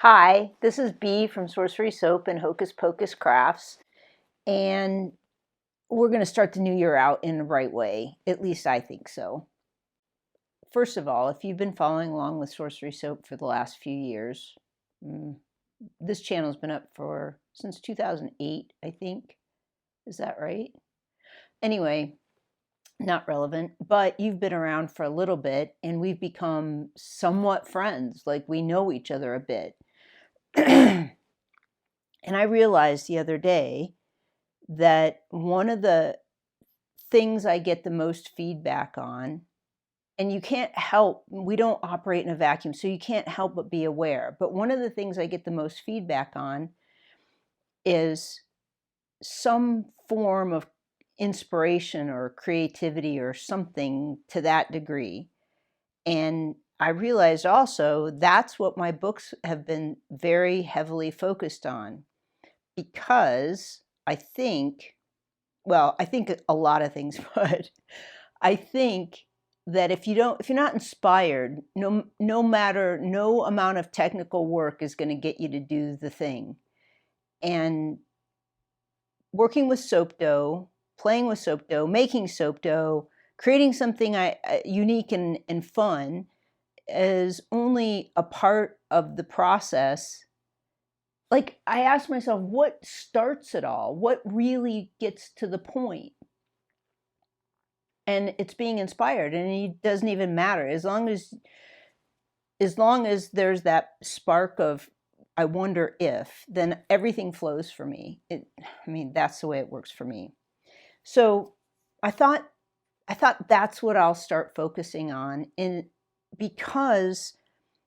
Hi, this is Bee from Sorcery Soap and Hocus Pocus Crafts, and we're going to start the new year out in the right way. At least I think so. First of all, if you've been following along with Sorcery Soap for the last few years, this channel's been up since 2008, I think. Is that right? Anyway, not relevant, but you've been around for a little bit, and we've become somewhat friends. Like, we know each other a bit. And I realized the other day that one of the things I get the most feedback on, and you can't help, we don't operate in a vacuum, so you can't help but be aware. But one of the things I get the most feedback on is some form of inspiration or creativity or something to that degree. And I realized also that's what my books have been very heavily focused on, because I think a lot of things, but I think that if you're not inspired, no amount of technical work is going to get you to do the thing. And working with soap dough, playing with soap dough, making soap dough, creating something unique and fun is only a part of the process. Like, I ask myself, what starts it all? What really gets to the point? And it's being inspired, and it doesn't even matter as long as there's that spark of I wonder if, then everything flows for me. That's the way it works for me. So I thought that's what I'll start focusing on, because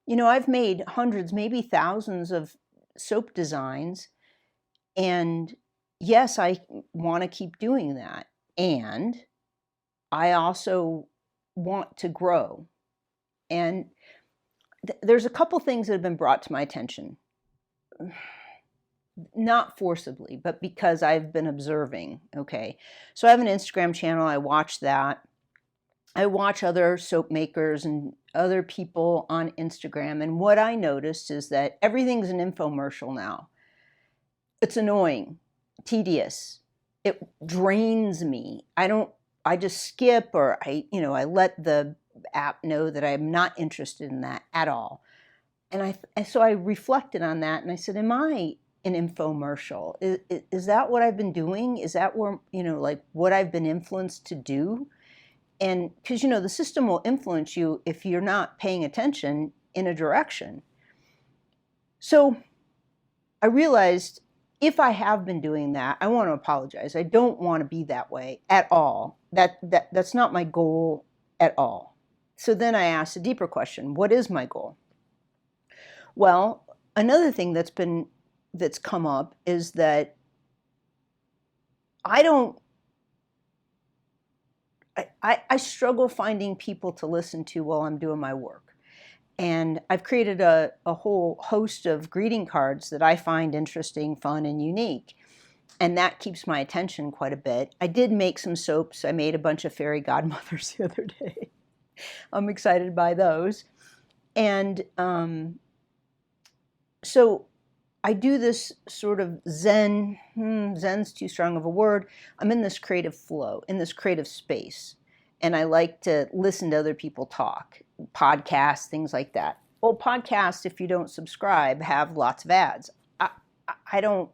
I've made hundreds, maybe thousands of soap designs, and yes, I want to keep doing that, and I also want to grow. And there's a couple things that have been brought to my attention, not forcibly, but because I've been observing. Okay, so I have an Instagram channel. I watch that. I watch other soap makers and other people on Instagram, and what I noticed is that everything's an infomercial now. It's annoying, tedious. It drains me. I just skip, or I let the app know that I'm not interested in that at all. And so I reflected on that, and I said, am I an infomercial? Is that what I've been doing? Is that where, like, what I've been influenced to do? And because, the system will influence you if you're not paying attention in a direction. So I realized, if I have been doing that, I want to apologize. I don't want to be that way at all. That's not my goal at all. So then I asked a deeper question: what is my goal? Well, another thing that's come up is that I struggle finding people to listen to while I'm doing my work. And I've created a whole host of greeting cards that I find interesting, fun, and unique. And that keeps my attention quite a bit. I did make some soaps. I made a bunch of fairy godmothers the other day. I'm excited by those. And so I do this sort of zen's too strong of a word. I'm in this creative flow, in this creative space. And I like to listen to other people talk, podcasts, things like that. Well, podcasts, if you don't subscribe, have lots of ads. I don't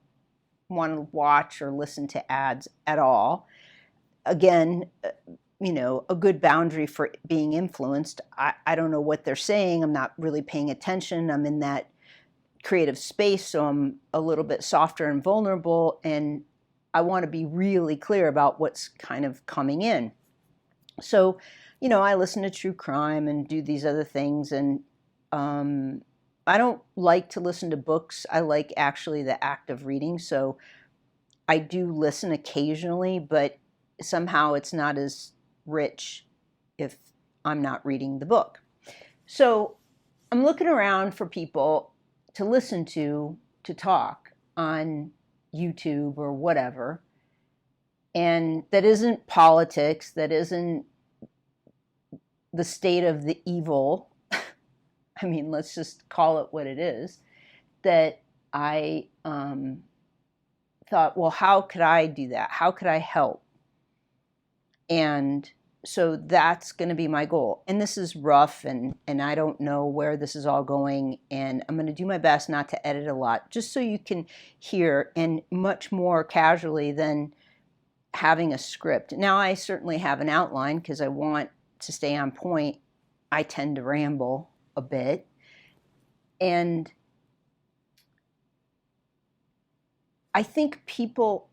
want to watch or listen to ads at all. Again, a good boundary for being influenced. I don't know what they're saying. I'm not really paying attention. I'm in that creative space, so I'm a little bit softer and vulnerable, and I want to be really clear about what's kind of coming in. So, I listen to true crime and do these other things, and I don't like to listen to books. I like actually the act of reading, so I do listen occasionally, but somehow it's not as rich if I'm not reading the book. So I'm looking around for people to listen to talk on YouTube or whatever, and that isn't politics, that isn't the state of the evil. Let's just call it what it is. that I thought, well, how could I do that? How could I help? And so that's going to be my goal. And this is rough, and I don't know where this is all going. And I'm going to do my best not to edit a lot, just so you can hear, and much more casually than having a script. Now, I certainly have an outline because I want to stay on point. I tend to ramble a bit. And I think people,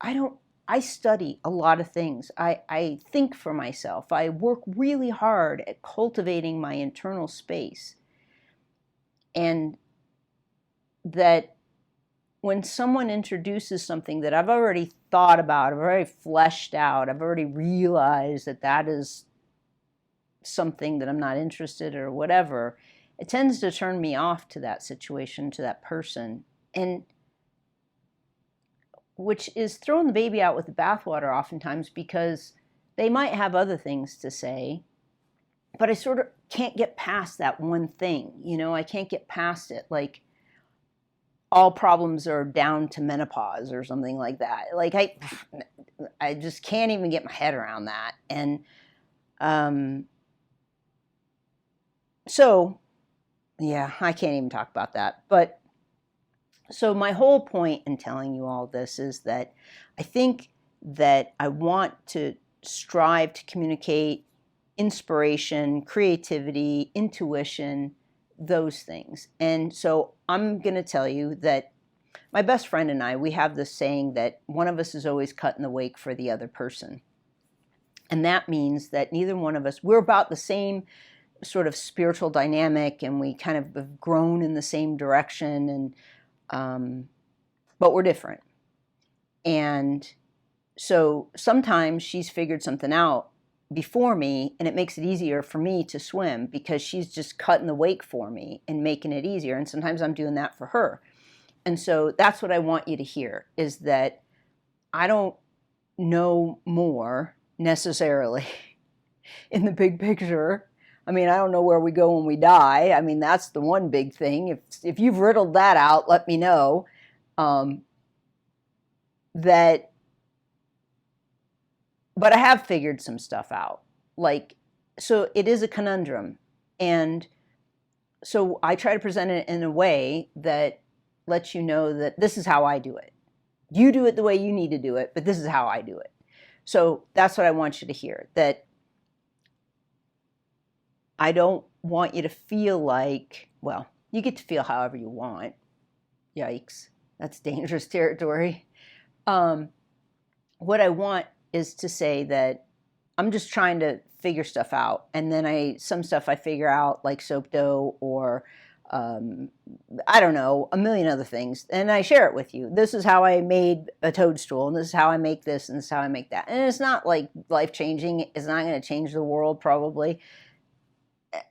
I study a lot of things. I think for myself. I work really hard at cultivating my internal space. And that when someone introduces something that I've already thought about, I've already fleshed out, I've already realized that that is something that I'm not interested in or whatever, it tends to turn me off to that situation, to that person. And which is throwing the baby out with the bathwater oftentimes, because they might have other things to say, but I sort of can't get past that one thing. You know, I can't get past it. Like, all problems are down to menopause or something like that. Like, I just can't even get my head around that. And so, yeah, I can't even talk about that. But so my whole point in telling you all this is that I think that I want to strive to communicate inspiration, creativity, intuition, those things. And so I'm going to tell you that my best friend and I, we have this saying that one of us is always cutting the wake for the other person. And that means that neither one of us, we're about the same sort of spiritual dynamic, and we kind of have grown in the same direction, and but we're different. And so sometimes she's figured something out before me, and it makes it easier for me to swim because she's just cutting the wake for me and making it easier. And sometimes I'm doing that for her. And so that's what I want you to hear, is that I don't know more necessarily in the big picture. I mean, I don't know where we go when we die. I mean, that's the one big thing. If you've riddled that out, let me know. But I have figured some stuff out. Like, so it is a conundrum. And so I try to present it in a way that lets you know that this is how I do it. You do it the way you need to do it, but this is how I do it. So that's what I want you to hear, that I don't want you to feel like, well, you get to feel however you want. Yikes, that's dangerous territory. What I want is to say that I'm just trying to figure stuff out. And then some stuff I figure out, like soap dough, or I don't know, a million other things. And I share it with you. This is how I made a toadstool, and this is how I make this, and this is how I make that. And it's not like life-changing. It's not going to change the world, probably.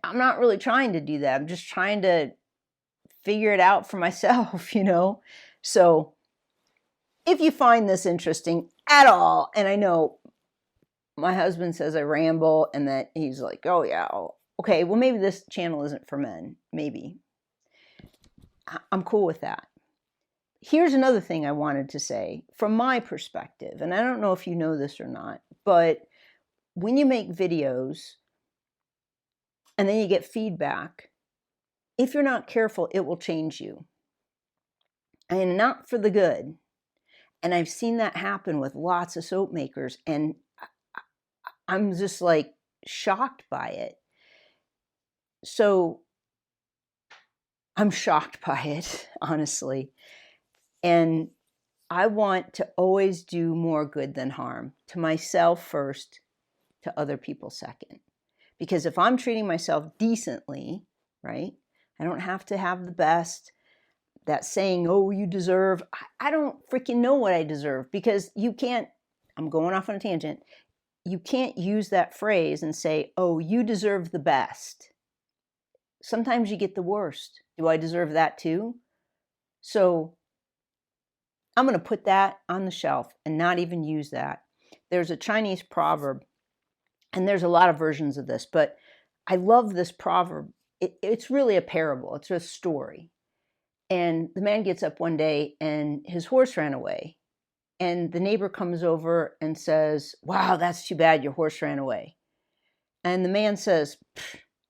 I'm not really trying to do that. I'm just trying to figure it out for myself, you know? So if you find this interesting at all, and I know my husband says I ramble, and that he's like, oh yeah, okay, well, maybe this channel isn't for men. Maybe. I'm cool with that. Here's another thing I wanted to say from my perspective, and I don't know if you know this or not, but when you make videos and then you get feedback, if you're not careful, it will change you. And not for the good. And I've seen that happen with lots of soap makers, and I'm just like shocked by it. So I'm shocked by it, honestly. And I want to always do more good than harm, to myself first, to other people second. Because if I'm treating myself decently, right, I don't have to have the best. That saying, oh, you deserve, I don't freaking know what I deserve, because you can't, I'm going off on a tangent, you can't use that phrase and say, oh, you deserve the best. Sometimes you get the worst. Do I deserve that too? So I'm going to put that on the shelf and not even use that. There's a Chinese proverb, and there's a lot of versions of this, but I love this proverb. It's really a parable. It's a story. And the man gets up one day and his horse ran away. And the neighbor comes over and says, wow, that's too bad, your horse ran away. And the man says,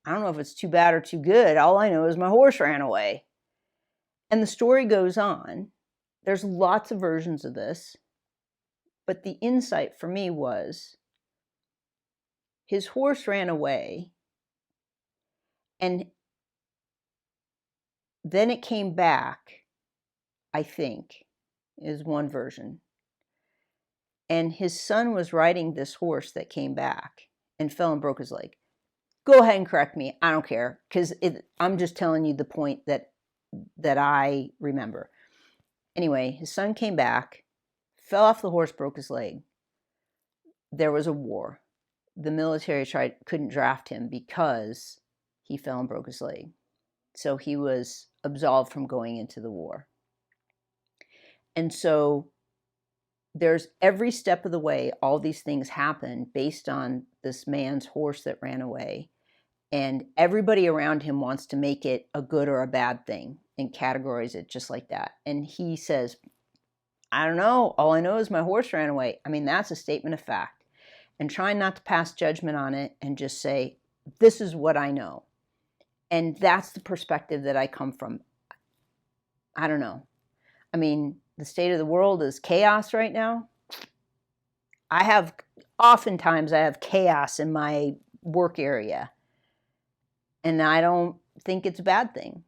I don't know if it's too bad or too good. All I know is my horse ran away. And the story goes on. There's lots of versions of this. But the insight for me was his horse ran away. And then it came back, I think, is one version. And his son was riding this horse that came back and fell and broke his leg. Go ahead and correct me. I don't care, because I'm just telling you the point that I remember. Anyway, his son came back, fell off the horse, broke his leg. There was a war. The military couldn't draft him because he fell and broke his leg. So he was absolved from going into the war. And so there's every step of the way, all these things happen based on this man's horse that ran away. And everybody around him wants to make it a good or a bad thing and categorize it just like that. And he says, I don't know. All I know is my horse ran away. I mean, that's a statement of fact. And trying not to pass judgment on it and just say, this is what I know. And that's the perspective that I come from. I don't know. I mean, the state of the world is chaos right now. Oftentimes I have chaos in my work area. And I don't think it's a bad thing.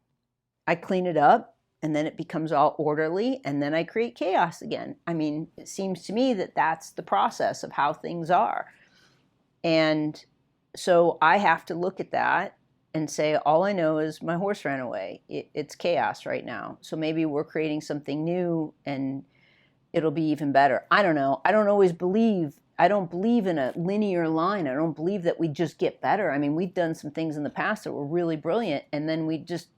I clean it up and then it becomes all orderly and then I create chaos again. I mean, it seems to me that that's the process of how things are. And so I have to look at that and say, all I know is my horse ran away. It's chaos right now. So maybe we're creating something new and it'll be even better. I don't know. I don't believe in a linear line. I don't believe that we just get better. I mean, we've done some things in the past that were really brilliant, and then we just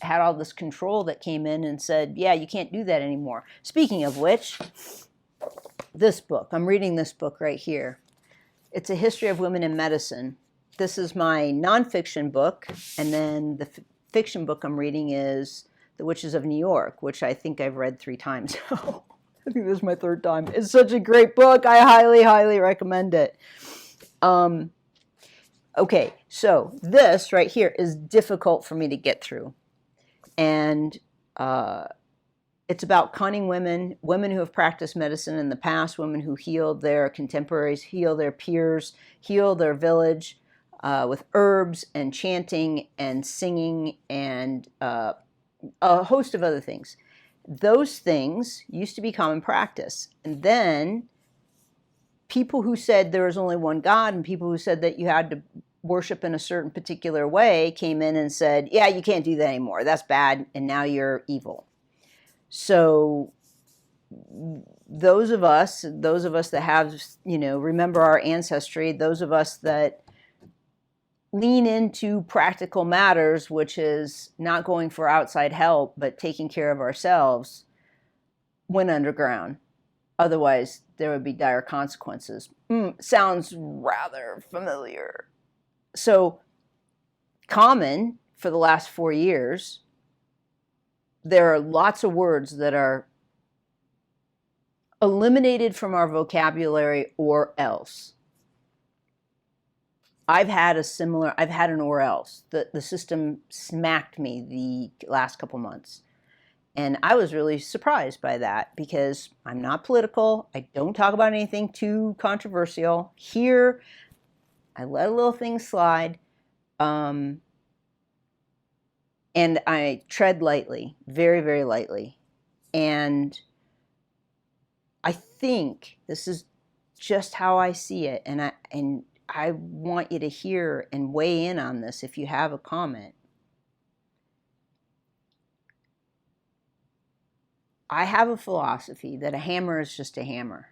had all this control that came in and said, yeah, you can't do that anymore. Speaking of which, this book, I'm reading this book right here. It's a history of women in medicine. This is my nonfiction book, and then the fiction book I'm reading is The Witches of New York, which I think I've read 3 times. I think this is my 3rd time. It's such a great book. I highly, highly recommend it. Okay, so this right here is difficult for me to get through. And it's about cunning women who have practiced medicine in the past, women who healed their contemporaries, heal their peers, heal their village with herbs and chanting and singing and a host of other things. Those things used to be common practice. And then people who said there was only one God and people who said that you had to worship in a certain particular way came in and said, yeah, you can't do that anymore. That's bad. And now you're evil. So those of us that have, remember our ancestry, those of us that lean into practical matters, which is not going for outside help, but taking care of ourselves, went underground. Otherwise, there would be dire consequences. Sounds rather familiar. So, common for the last 4 years, there are lots of words that are eliminated from our vocabulary or else. I've had an or else. The system smacked me the last couple months. And I was really surprised by that because I'm not political. I don't talk about anything too controversial. Here, I let a little thing slide. And I tread lightly, very, very lightly. And I think this is just how I see it. And I want you to hear and weigh in on this if you have a comment. I have a philosophy that a hammer is just a hammer.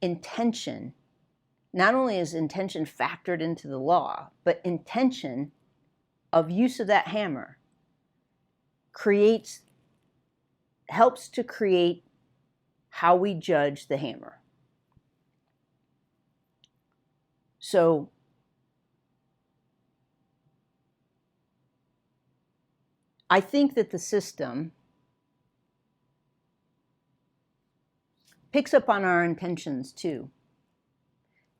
Intention, not only is intention factored into the law, but intention of use of that hammer helps to create how we judge the hammer. So I think that the system picks up on our intentions too,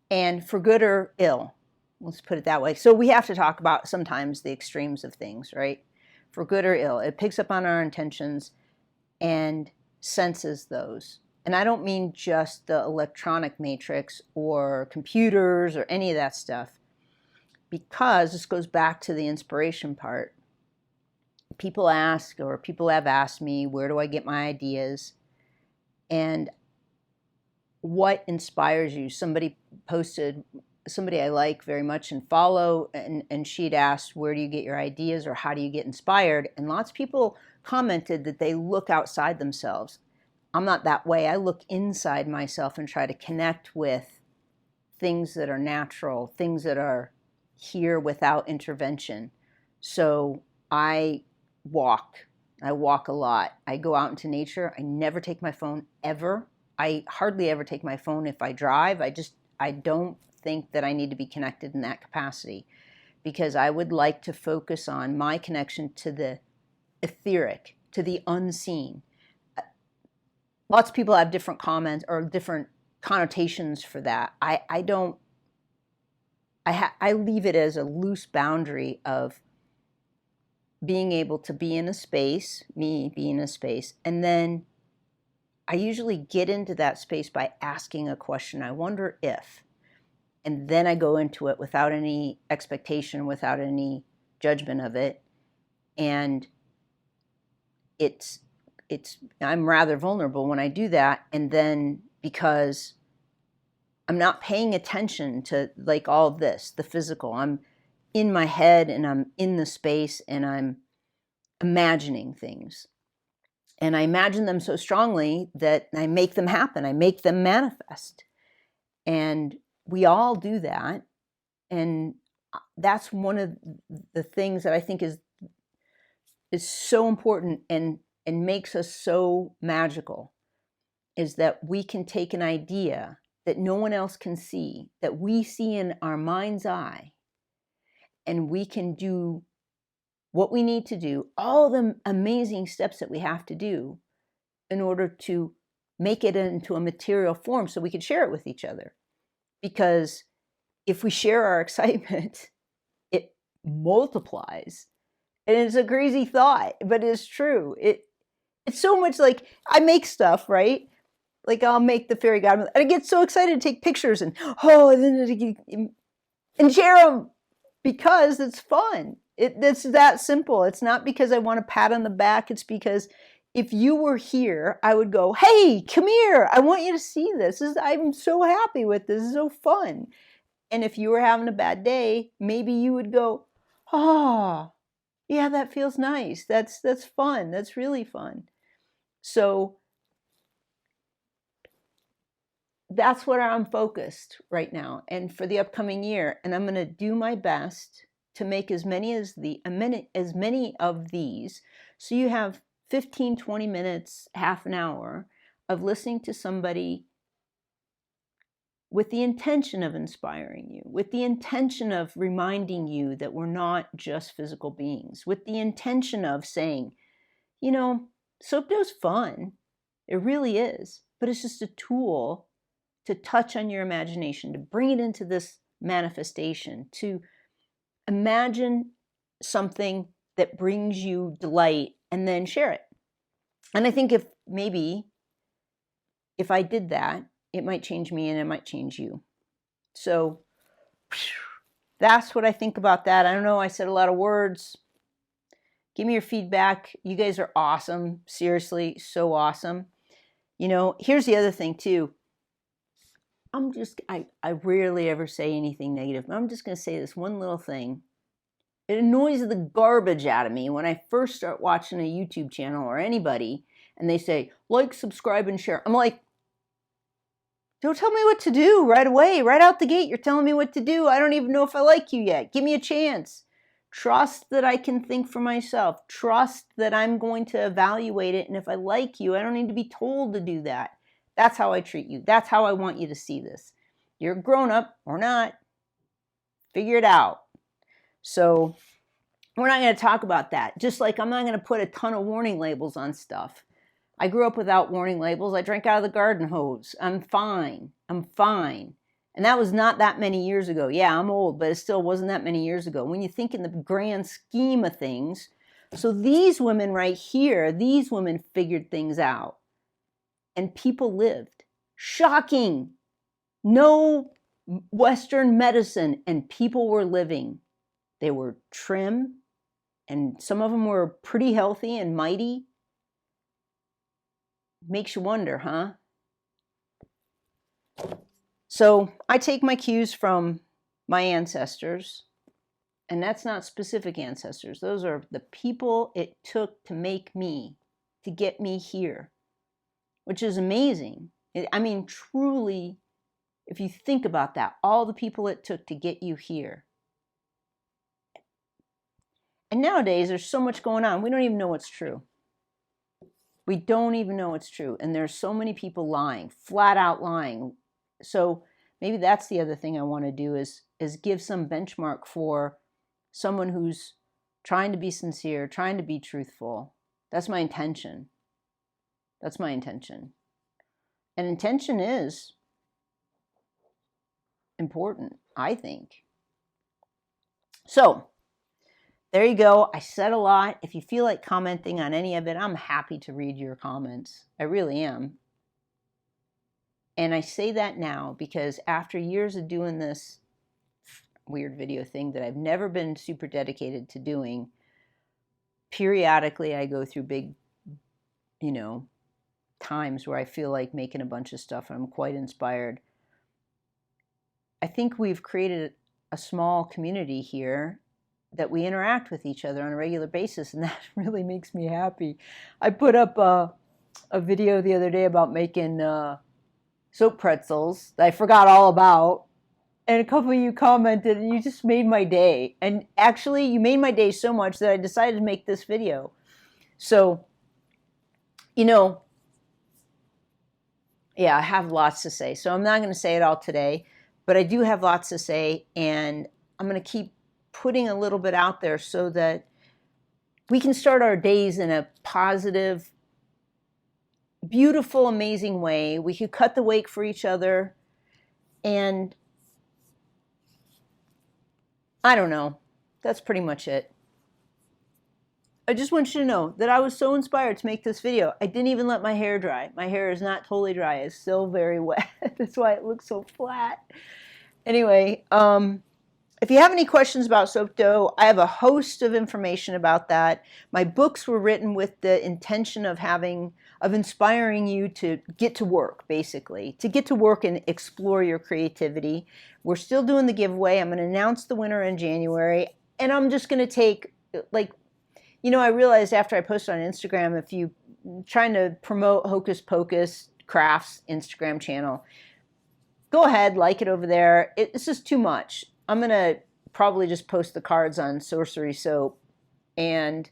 and for good or ill. Let's put it that way. So we have to talk about sometimes the extremes of things, right? For good or ill. It picks up on our intentions and senses those. And I don't mean just the electronic matrix or computers or any of that stuff, because this goes back to the inspiration part. People ask, or people have asked me, where do I get my ideas? And what inspires you? Somebody posted, somebody I like very much and follow, and she'd asked, where do you get your ideas, or how do you get inspired? And lots of people commented that they look outside themselves. I'm not that way. I look inside myself and try to connect with things that are natural, things that are here without intervention. So I walk a lot. I go out into nature. I never take my phone ever. I hardly ever take my phone if I drive. I don't think that I need to be connected in that capacity, because I would like to focus on my connection to the etheric, to the unseen. Lots of people have different comments or different connotations for that. I don't. I leave it as a loose boundary of being able to be in a space, me being in a space, and then I usually get into that space by asking a question. I wonder if, and then I go into it without any expectation, without any judgment of it, and I'm rather vulnerable when I do that. And then because I'm not paying attention to like all of this, the physical, I'm in my head and I'm in the space and I'm imagining things. And I imagine them so strongly that I make them happen. I make them manifest. And we all do that. And that's one of the things that I think is so important and makes us so magical, is that we can take an idea that no one else can see, that we see in our mind's eye, and we can do what we need to do, all the amazing steps that we have to do in order to make it into a material form so we can share it with each other. Because if we share our excitement, it multiplies. And it's a crazy thought, but it's true. It's so much like I make stuff, right? Like I'll make the fairy godmother, and I get so excited to take pictures and share them because it's fun. It's that simple. It's not because I want a pat on the back. It's because if you were here, I would go, hey, come here. I want you to see this. I'm so happy with this. This is so fun. And if you were having a bad day, maybe you would go, oh, yeah, that feels nice. That's fun. That's really fun. So that's where I'm focused right now and for the upcoming year. And I'm going to do my best to make as many of these. So you have 15, 20 minutes, half an hour of listening to somebody with the intention of inspiring you, with the intention of reminding you that we're not just physical beings, with the intention of saying, soap dough's fun. It really is. But it's just a tool to touch on your imagination, to bring it into this manifestation, to imagine something that brings you delight and then share it. And I think if I did that, it might change me and it might change you. So that's what I think about that. I don't know, I said a lot of words. Give me your feedback. You guys are awesome. Seriously, so awesome. Here's the other thing too. I rarely ever say anything negative, but I'm just going to say this one little thing. It annoys the garbage out of me when I first start watching a YouTube channel or anybody and they say, like, subscribe, and share. I'm like, don't tell me what to do right away, right out the gate. You're telling me what to do. I don't even know if I like you yet. Give me a chance. Trust that I can think for myself. Trust that I'm going to evaluate it. And if I like you, I don't need to be told to do that. That's how I treat you. That's how I want you to see this. You're a grown-up or not. Figure it out. So We're not going to talk about that. Just like I'm not going to put a ton of warning labels on stuff. I grew up without warning labels. I drank out of the garden hose. I'm fine. I'm fine. And that was not that many years ago. Yeah, I'm old, but it still wasn't that many years ago. When you think in the grand scheme of things, so these women right here, these women figured things out. And people lived. Shocking. No Western medicine, and people were living. They were trim, and some of them were pretty healthy and mighty. Makes you wonder, huh? So I take my cues from my ancestors, and that's not specific ancestors. Those are the people it took to make me, to get me here, which is amazing. I mean, truly, if you think about that, all the people it took to get you here. And nowadays, there's so much going on. We don't even know what's true. We don't even know what's true. And there's so many people lying, flat out lying. So maybe that's the other thing I want to do is give some benchmark for someone who's trying to be sincere, trying to be truthful. That's my intention. That's my intention. And intention is important, I think. So there you go. I said a lot. If you feel like commenting on any of it, I'm happy to read your comments. I really am. And I say that now because after years of doing this weird video thing that I've never been super dedicated to doing, periodically I go through big, times where I feel like making a bunch of stuff and I'm quite inspired. I think we've created a small community here that we interact with each other on a regular basis, and that really makes me happy. I put up a video the other day about making soap pretzels that I forgot all about, and a couple of you commented, and you just made my day. And actually, you made my day so much that I decided to make this video. So, yeah, I have lots to say. So I'm not going to say it all today, but I do have lots to say, and I'm going to keep putting a little bit out there so that we can start our days in a positive, beautiful, amazing way. We could cut the wake for each other. And I don't know. That's pretty much it. I just want you to know that I was so inspired to make this video. I didn't even let my hair dry. My hair is not totally dry. It's still very wet. That's why it looks so flat. Anyway, if you have any questions about soap dough, I have a host of information about that. My books were written with the intention of inspiring you to get to work, basically, to get to work and explore your creativity. We're still doing the giveaway. I'm going to announce the winner in January, and I'm just going to take, I realized after I posted on Instagram, if you trying to promote Hocus Pocus Crafts Instagram channel, go ahead, like it over there. It's just too much. I'm going to probably just post the cards on Sorcery Soap, and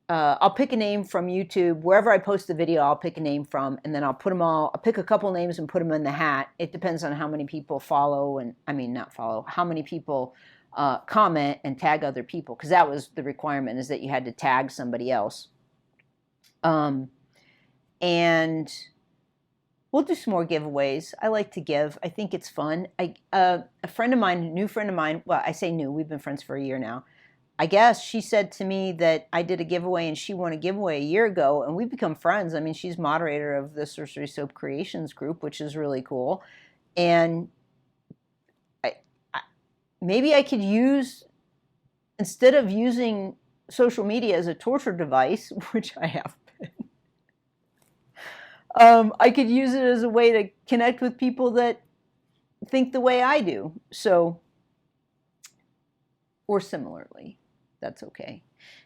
I'll pick a name from YouTube. Wherever I post the video, I'll pick a name from, and then I'll pick a couple names and put them in the hat. It depends on how many people follow, how many people comment and tag other people, because that was the requirement, is that you had to tag somebody else. And we'll do some more giveaways. I like to give. I think it's fun. A friend of mine, new friend of mine, well, I say new, we've been friends for a year now. I guess she said to me that I did a giveaway and she won a giveaway a year ago, and we've become friends. I mean, she's moderator of the Sorcery Soap Creations group, which is really cool. And maybe I could use, instead of using social media as a torture device, which I have been, I could use it as a way to connect with people that think the way I do. So, or similarly, that's okay.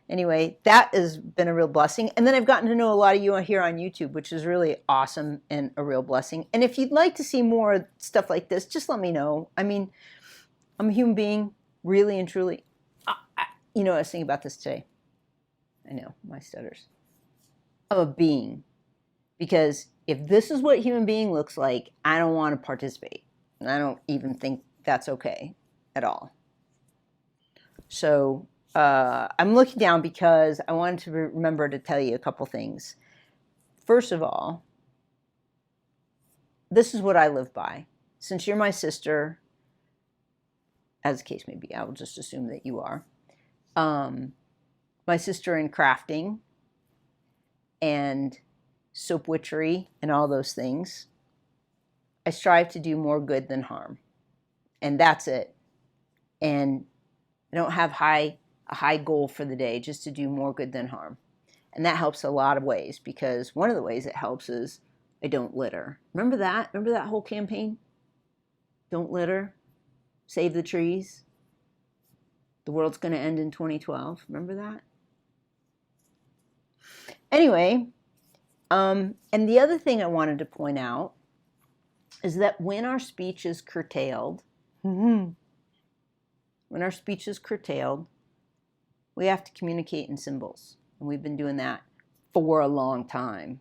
Anyway, that has been a real blessing. And then I've gotten to know a lot of you here on YouTube, which is really awesome and a real blessing. And if you'd like to see more stuff like this, just let me know. I mean, I'm a human being, really and truly. I was thinking about this today. I know, my stutters. I'm a being. Because if this is what human being looks like, I don't want to participate. And I don't even think that's okay at all. So, I'm looking down because I wanted to remember to tell you a couple things. First of all, this is what I live by. Since you're my sister, as the case may be, I will just assume that you are. My sister in crafting and soap witchery and all those things. I strive to do more good than harm. And that's it. And I don't have a high goal for the day, just to do more good than harm. And that helps a lot of ways, because one of the ways it helps is I don't litter. Remember that? Remember that whole campaign? Don't litter. Save the trees. The world's going to end in 2012. Remember that? Anyway, and the other thing I wanted to point out is that when our speech is curtailed, we have to communicate in symbols. And we've been doing that for a long time.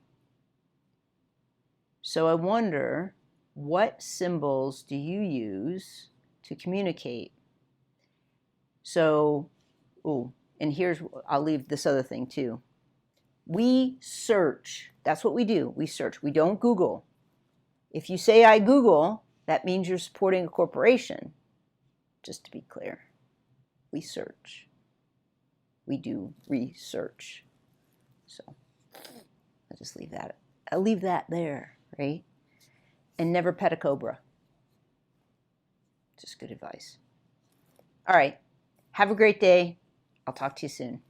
So I wonder, what symbols do you use to communicate? So, and I'll leave this other thing too. We search. That's what we do. We search. We don't Google. If you say I Google, that means you're supporting a corporation. Just to be clear, we search. We do research. So I'll just leave that. I'll leave that there, right? And never pet a cobra. Just good advice. All right. Have a great day. I'll talk to you soon.